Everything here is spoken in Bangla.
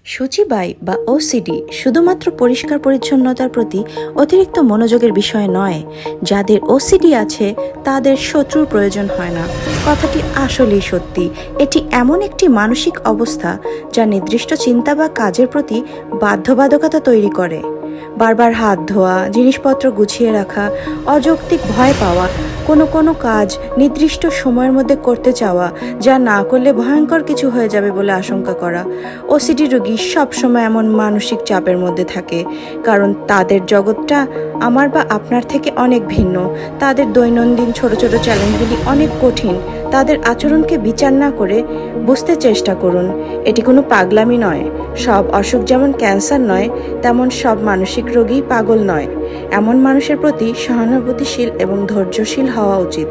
সূচিবাই বা ওসিডি শুধুমাত্র পরিষ্কার পরিচ্ছন্নতার প্রতি অতিরিক্ত মনোযোগের বিষয় নয়। যাদের ওসিডি আছে তাদের শত্রুর প্রয়োজন হয় না। কথাটি আসলেই সত্যি। এটি এমন একটি মানসিক অবস্থা যা নির্দিষ্ট চিন্তা বা কাজের প্রতি বাধ্যবাধকতা তৈরি করে। বারবার হাত ধোয়া, জিনিসপত্র গুছিয়ে রাখা, অযৌক্তিক ভয় পাওয়া, কোনো কাজ নির্দিষ্ট সময়ের মধ্যে করতে চাওয়া, যা না করলে ভয়ঙ্কর কিছু হয়ে যাবে বলে আশঙ্কা করা। ওসিডি রোগী সবসময় এমন মানসিক চাপের মধ্যে থাকে, কারণ তাদের জগৎটা আমার বা আপনার থেকে অনেক ভিন্ন। তাদের দৈনন্দিন ছোট ছোট চ্যালেঞ্জগুলি অনেক কঠিন। তাদের আচরণকে বিচার না করে বুঝতে চেষ্টা করুন। এটি কোনো পাগলামি নয়। সব অসুখ যেমন ক্যান্সার নয়, তেমন সব মানসিক রোগী পাগল নয়। এমন মানুষের প্রতি সহানুভূতিশীল এবং ধৈর্যশীল হওয়া উচিত।